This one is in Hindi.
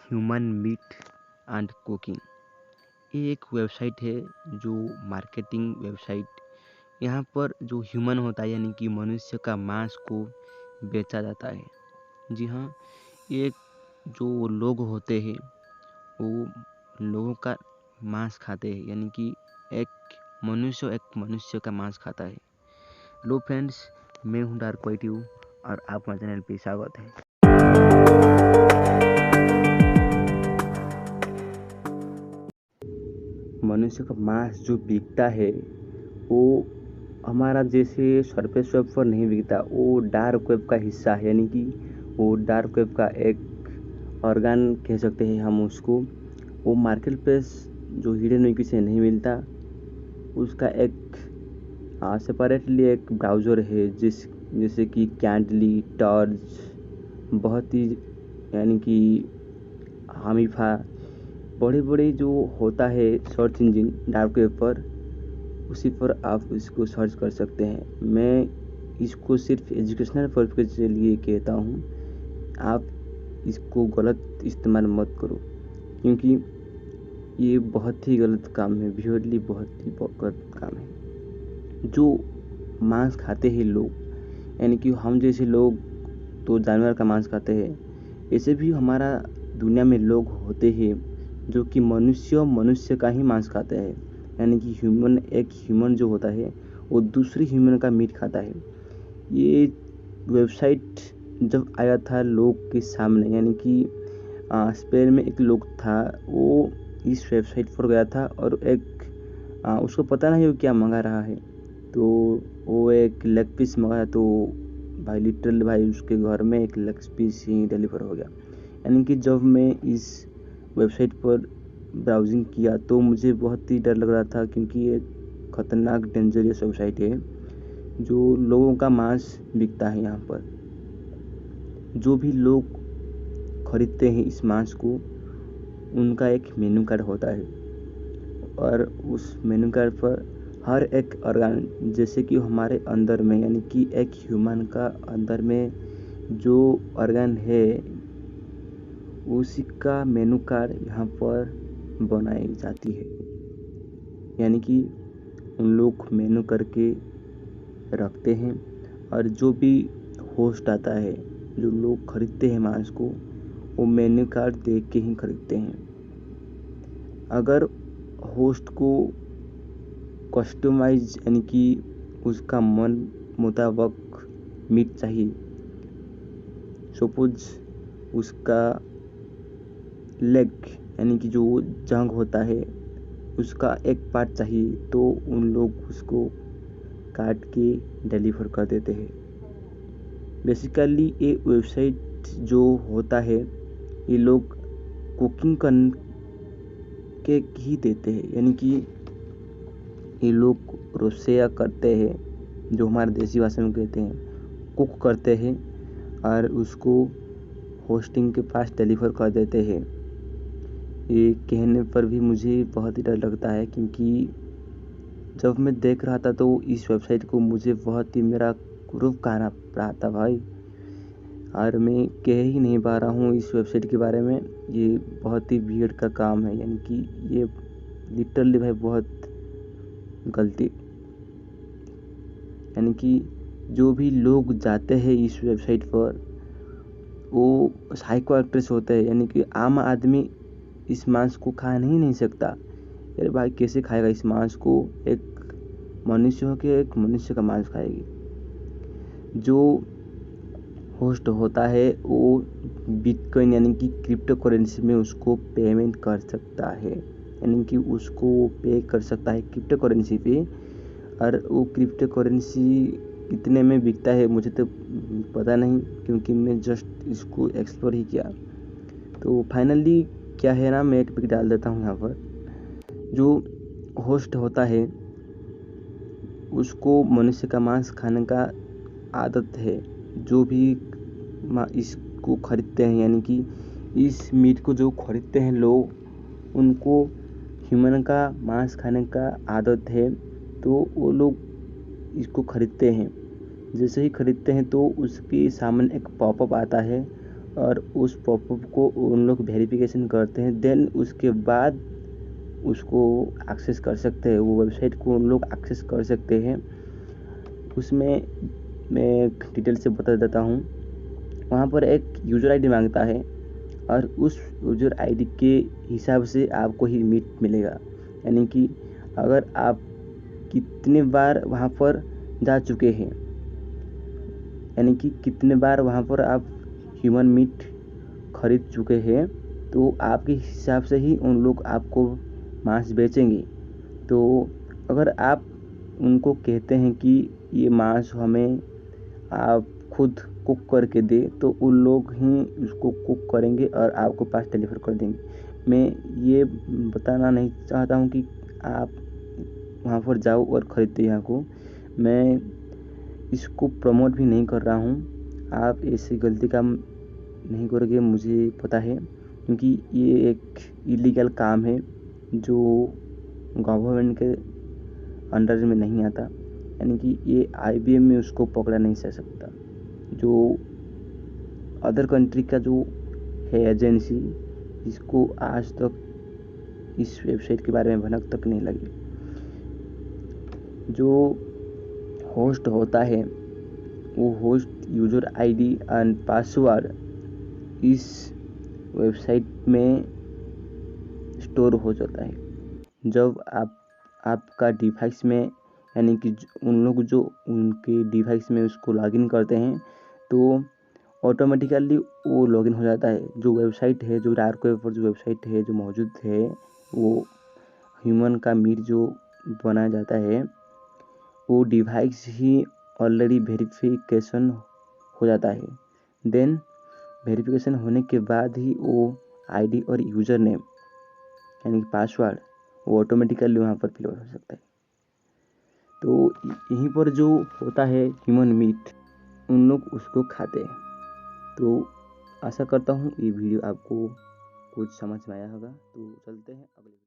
Human meet and cooking. ये एक वेबसाइट है जो मार्केटिंग वेबसाइट। यहाँ पर जो ह्यूमन होता है यानी कि मनुष्य का मांस को बेचा जाता है। जी हाँ, एक जो लोग होते हैं वो लोगों का मांस खाते हैं, यानी कि एक मनुष्य का मांस खाता है। लो फ्रेंड्स, मैं हूँ डार्क पॉजिटिव और आप हमारे चैनल पे स्वागत है। मनुष्य का मांस जो बिकता है वो हमारा जैसे सरफेस वेब पर नहीं बिकता, वो डार्क वेब का हिस्सा है, यानी कि वो डार्क वेब का एक ऑर्गन कह सकते हैं हम उसको। वो मार्केट प्लेस जो हिडन वेब से नहीं मिलता, उसका एक सेपरेटली एक ब्राउज़र है जैसे कि कैंडली, टॉर्च, बहुत ही यानी कि हामिफा, बड़े बड़े जो होता है सर्च इंजन डार्क वेब पर, उसी पर आप इसको सर्च कर सकते हैं। मैं इसको सिर्फ एजुकेशनल पर्पज़ के लिए कहता हूँ, आप इसको गलत इस्तेमाल मत करो, क्योंकि ये बहुत ही गलत काम है, बिहेवियरली बहुत ही गलत काम है। जो मांस खाते हैं लोग, यानी कि हम जैसे लोग तो जानवर का मांस खाते हैं, ऐसे भी हमारा दुनिया में लोग होते हैं जो कि मनुष्य का ही मांस खाते हैं, यानी कि एक ह्यूमन जो होता है वो दूसरी ह्यूमन का मीट खाता है। ये वेबसाइट जब आया था लोग के सामने, यानी कि स्पेन में एक लोग था, वो इस वेबसाइट पर गया था और उसको पता नहीं वो क्या मंगा रहा है, तो वो एक लेग पीस मंगाया, तो भाई लिटरली भाई उसके घर में एक लेग पीस ही डिलीवर हो गया। यानी कि जब मैं इस वेबसाइट पर ब्राउजिंग किया तो मुझे बहुत ही डर लग रहा था, क्योंकि ये खतरनाक डेंजरस वेबसाइट है जो लोगों का मांस बिकता है। यहाँ पर जो भी लोग खरीदते हैं इस मांस को, उनका एक मेनू कार्ड होता है और उस मेनू कार्ड पर हर एक ऑर्गन, जैसे कि हमारे अंदर में, यानी कि एक ह्यूमन का अंदर में जो ऑर्गन है उसी का मेनू कार्ड यहाँ पर बनाई जाती है। यानी कि उन लोग मेनू करके रखते हैं और जो भी होस्ट आता है, जो लोग खरीदते हैं मांस को, वो मेन्यू कार्ड देख के ही खरीदते हैं। अगर होस्ट को कस्टमाइज यानी कि उसका मन मुताबिक मीट चाहिए, सपोज उसका लेग यानी कि जो जंग होता है उसका एक पार्ट चाहिए, तो उन लोग उसको काट के डिलीवर कर देते हैं। बेसिकली ये वेबसाइट जो होता है, ये लोग कुकिंग के ही देते हैं, यानी कि ये लोग रोसेया करते हैं, जो हमारे देसी भाषा में कहते हैं कुक करते हैं, और उसको होस्टिंग के पास डिलीवर कर देते हैं। ये कहने पर भी मुझे बहुत ही डर लगता है, क्योंकि जब मैं देख रहा था तो इस वेबसाइट को मुझे बहुत ही मेरा ग्रुप कहना रहा था भाई, और मैं कह ही नहीं पा रहा हूँ इस वेबसाइट के बारे में। ये बहुत ही वियर्ड का काम है, यानी कि ये लिटरली भाई बहुत गलती, यानी कि जो भी लोग जाते हैं इस वेबसाइट पर वो साइको एक्ट्रेस होते हैं, यानी कि आम आदमी इस मांस को खा नहीं सकता। अरे भाई कैसे खाएगा इस मांस को? एक मनुष्य हो के एक मनुष्य का मांस खाएगी। जो होस्ट होता है वो बिटकॉइन यानी कि क्रिप्टो करेंसी में उसको पेमेंट कर सकता है, यानी कि उसको पे कर सकता है क्रिप्टो करेंसी पे, और वो क्रिप्टो करेंसी कितने में बिकता है मुझे तो पता नहीं, क्योंकि मैं जस्ट इसको एक्सप्लोर ही किया। तो फाइनली क्या है ना, मैं एक पिक डाल देता हूँ यहाँ पर। जो होस्ट होता है उसको मनुष्य का मांस खाने का आदत है। जो भी इसको खरीदते हैं, यानी कि इस मीट को जो खरीदते हैं लोग, उनको ह्यूमन का मांस खाने का आदत है, तो वो लोग इसको खरीदते हैं। जैसे ही खरीदते हैं तो उसके सामने एक पॉपअप आता है और उस पॉपअप को उन लोग वेरिफिकेशन करते हैं, देन उसके बाद उसको एक्सेस कर सकते हैं, वो वेबसाइट को उन लोग एक्सेस कर सकते हैं। उसमें मैं डिटेल से बता देता हूँ। वहाँ पर एक यूज़र आईडी मांगता है और उस यूज़र आईडी के हिसाब से आपको ही मीट मिलेगा। यानी कि अगर आप कितने बार वहाँ पर जा चुके हैं, यानी कि कितने बार वहाँ पर आप ह्यूमन मीट खरीद चुके हैं, तो आपके हिसाब से ही उन लोग आपको मांस बेचेंगे। तो अगर आप उनको कहते हैं कि ये मांस हमें आप खुद कुक करके दे, तो उन लोग ही उसको कुक करेंगे और आपको पास डिलीवर कर देंगे। मैं ये बताना नहीं चाहता हूँ कि आप वहाँ पर जाओ और ख़रीदते यहाँ को, मैं इसको प्रमोट भी नहीं कर रहा हूँ। आप ऐसी गलती काम नहीं करोगे, मुझे पता है, क्योंकि ये एक इलीगल काम है जो गवर्नमेंट के अंडर में नहीं आता। यानी कि ये IBM में उसको पकड़ा नहीं जा सकता। जो अदर कंट्री का जो है एजेंसी, इसको आज तक इस वेबसाइट के बारे में भनक तक नहीं लगी। जो होस्ट होता है वो host user ID and password इस वेबसाइट में स्टोर हो जाता है। जब आपका डिवाइस में, यानी कि उन लोग जो उनके डिवाइस में उसको लॉगिन करते हैं, तो ऑटोमेटिकली वो लॉगिन हो जाता है। जो वेबसाइट है, जो डार्क वेब पर जो वेबसाइट है जो मौजूद है, वो ह्यूमन का मीट जो बनाया जाता है, वो डिवाइस ही ऑलरेडी वेरिफिकेशन हो जाता है। देन वेरिफिकेशन होने के बाद ही वो आईडी और यूज़र नेम, यानी कि पासवर्ड, वो ऑटोमेटिकली वहाँ पर फिल हो सकता है। तो यहीं पर जो होता है ह्यूमन मीट, उन लोग उसको खाते हैं। तो आशा करता हूँ ये वीडियो आपको कुछ समझ में आया होगा। तो चलते हैं अगले